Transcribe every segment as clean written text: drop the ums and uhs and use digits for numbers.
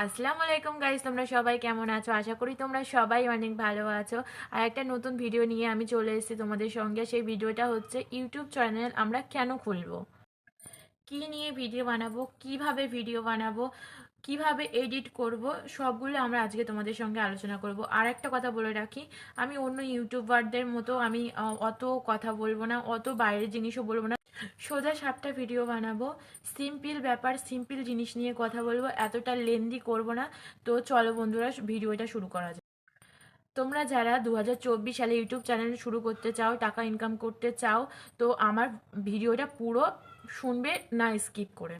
আসসালামু আলাইকুম গাইস, তোমরা সবাই কেমন আছো? আশা করি তোমরা সবাই অনেক ভালো আছো। আর একটা নতুন ভিডিও নিয়ে আমি চলে এসেছি তোমাদের সঙ্গে। সেই ভিডিওটা হচ্ছে ইউটিউব চ্যানেল আমরা কেন খুলবো, কি নিয়ে ভিডিও বানাবো, কিভাবে ভিডিও বানাবো, কিভাবে এডিট করব, সবগুলো আমরা আজকে তোমাদের সঙ্গে আলোচনা করব। আর একটা কথা বলে রাখি, আমি অন্য ইউটিউবারদের মতো আমি অত কথা বলবো না, অত বাইরের জিনিসও বলবো না। সোজা সাপটা ভিডিও বানাবো, সিম্পল ব্যাপার, সিম্পল জিনিস নিয়ে কথা বলবো, এতটা লেন্দি করব না। তো চলো বন্ধুরা, ভিডিওটা শুরু করা যাক। তোমরা যারা 2024 সালে ইউটিউব চ্যানেল শুরু করতে চাও, টাকা ইনকাম করতে চাও, তো আমার ভিডিওটা পুরো শুনবে, না স্কিপ করে।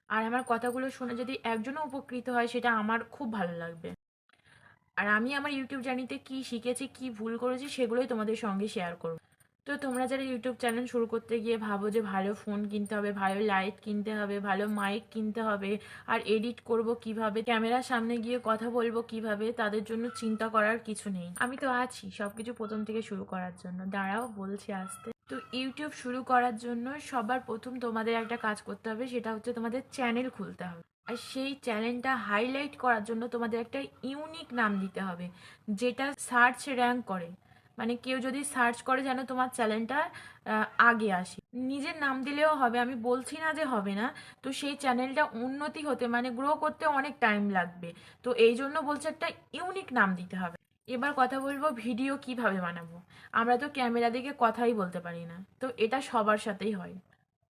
আর আমার কথাগুলো শুনে যদি একজনও উপকৃত হয়, সেটা আমার খুব ভালো লাগবে। আর আমি আমার ইউটিউব জার্নিতে কি শিখেছি, কি ভুল করেছি, সেগুলোই তোমাদের সঙ্গে শেয়ার করব। তো তোমরা যারা ইউটিউব চ্যানেল শুরু করতে গিয়ে ভাবো যে ভালো ফোন কিনতে হবে, ভালো লাইট কিনতে হবে, ভালো মাইক কিনতে হবে, আর এডিট করব কিভাবে, ক্যামেরার সামনে গিয়ে কথা বলবো কিভাবে, তাদের জন্য চিন্তা করার কিছু নেই। আমি তো আছি সবকিছু প্রথম থেকে শুরু করার জন্য। দাঁড়াও, বলছি আসতে। তো ইউটিউব শুরু করার জন্য সবার প্রথম তোমাদের একটা কাজ করতে হবে, সেটা হচ্ছে তোমাদের চ্যানেল খুলতে হবে। আর সেই চ্যানেলটা হাইলাইট করার জন্য তোমাদের একটা ইউনিক নাম দিতে হবে, যেটা সার্চ র্যাঙ্ক করে। মানে কেউ যদি সার্চ করে যেন তোমার চ্যানেলটা আগে আসে। নিজের নাম দিলেও হবে, আমি বলছি না যে হবে না। তো সেই চ্যানেলটা উন্নতি হতে, মানে গ্রো করতে অনেক টাইম লাগবে। তো এই জন্য বলছে একটা ইউনিক নাম দিতে হবে। এবার কথা বলবো ভিডিও কিভাবে বানাবো। আমরা তো ক্যামেরা দেখে কথাই বলতে পারি না, তো এটা সবার সাথেই হয়।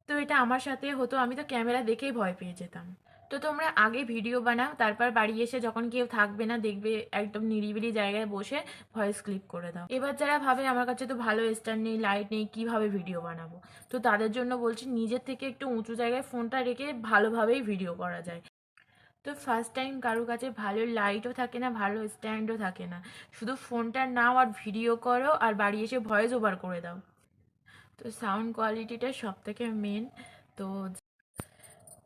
তো এটা আমার সাথে হতো, আমি তো ক্যামেরা দেখেই ভয় পেয়ে যেতাম। তো তোমরা আগে ভিডিও বানাও, তারপর বাড়ি এসে যখন কেউ থাকবে না, দেখবে একদম নিরিবিলি জায়গায় বসে ভয়েস ক্লিপ করে দাও। এবার যারা ভাবে আমার কাছে তো ভালো স্ট্যান্ড নেই, লাইট নেই, কিভাবে ভিডিও বানাবো, তো তাদের জন্য বলছি নিজের থেকে একটু উঁচু জায়গায় ফোনটা রেখে ভালোভাবেই ভিডিও করা যায়। তো ফার্স্ট টাইম কারোর কাছে ভালো লাইটও থাকে না, ভালো স্ট্যান্ডও থাকে না, শুধু ফোনটা নাও আর ভিডিও করো, আর বাড়ি এসে ভয়েস ওভার করে দাও। তো সাউন্ড কোয়ালিটিটা সব থেকে মেন। তো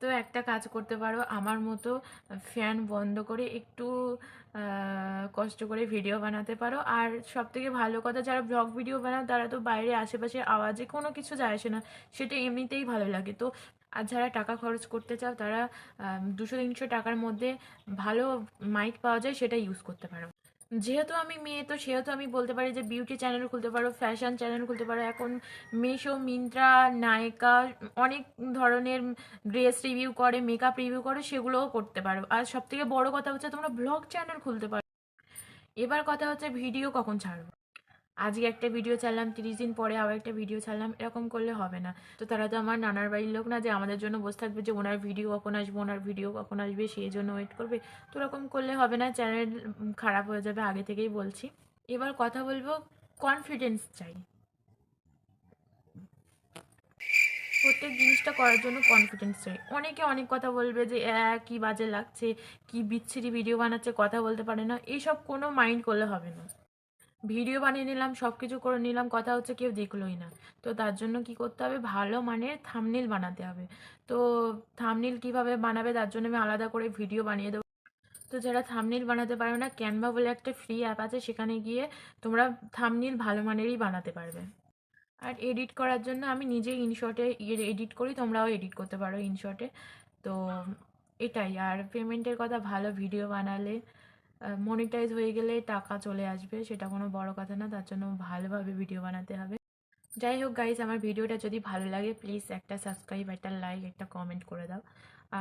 তো একটা কাজ করতে পারো আমার মতো, ফ্যান বন্ধ করে একটু কষ্ট করে ভিডিও বানাতে পারো। আর সব থেকে ভালো কথা, যারা ব্লগ ভিডিও বানায় তারা তো বাইরে আশেপাশে আওয়াজে কোনো কিছু যায় আসে না, সেটা এমনিতেই ভালো লাগে। তো আর যারা টাকা খরচ করতে চাও, তারা 200-300 টাকার মধ্যে ভালো মাইক পাওয়া যায়, সেটা ইউজ করতে পারো। যেহেতু আমি মেয়ে, তো সেহেতু আমি বলতে পারি যে বিউটি চ্যানেল খুলতে পারো, ফ্যাশন চ্যানেল খুলতে পারো। এখন মিশো, মিন্ত্রা, নায়িকা অনেক ধরনের ড্রেস রিভিউ করে, মেকআপ রিভিউ করে, সেগুলোও করতে পারো। আর সব থেকে বড় কথা হচ্ছে তোমরা ব্লগ চ্যানেল খুলতে পারো। এবার কথা হচ্ছে ভিডিও কখন ছাড়বো। আজকে একটা ভিডিও ছাড়লাম, 30 দিন পরে আবার একটা ভিডিও ছাড়লাম, এরকম করলে হবে না। তো তারা তো আমার নানার বাড়ির লোক না যে আমাদের জন্য বসে থাকবে যে ওনার ভিডিও কখন আসবে, ওনার ভিডিও কখন আসবে, সেই জন্য ওয়েট করবে। তো ওরকম করলে হবে না, চ্যানেল খারাপ হয়ে যাবে, আগে থেকেই বলছি। এবার কথা বলবো, কনফিডেন্স চাই। প্রত্যেক জিনিসটা করার জন্য কনফিডেন্স চাই। অনেকে অনেক কথা বলবে যে কি বাজে লাগছে, কি বিচ্ছিরি ভিডিও বানাচ্ছে, কথা বলতে পারে না, এইসব কোনো মাইন্ড করলে হবে না। ভিডিও বানিয়ে নিলাম, সব কিছু করে নিলাম, কথা হচ্ছে কেউ দেখলোই না। তো তার জন্য কি করতে হবে, ভালো মানের থাম্বনেল বানাতে হবে। তো থাম্বনেল কিভাবে বানাবে, তার জন্য আমি আলাদা করে ভিডিও বানিয়ে দেবো। তো যারা থাম্বনেল বানাতে পারো না, ক্যানভা বলে একটা ফ্রি অ্যাপ আছে, সেখানে গিয়ে তোমরা থাম্বনেল ভালো মানেরই বানাতে পারবে। আর এডিট করার জন্য আমি নিজেই ইনশটে এডিট করি, তোমরাও এডিট করতে পারো ইনশটে। তো এটাই। আর পেমেন্টের কথা, ভালো ভিডিও বানালে মনিটাইজ হয়ে গেলে টাকা চলে আসবে, সেটা কোনো বড় কথা না, তার জন্য ভালোভাবে ভিডিও বানাতে হবে। যাই হোক গাইজ, আমার ভিডিওটা যদি ভালো লাগে প্লিজ একটা সাবস্ক্রাইব, একটা লাইক, একটা কমেন্ট করে দাও।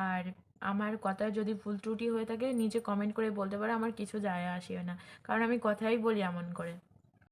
আর আমার কথা যদি ভুল ত্রুটি হয়ে থাকে নিচে কমেন্ট করে বলতে পারো, আমার কিছু যায় আসে না, কারণ আমি কথাই বলি এমন করে।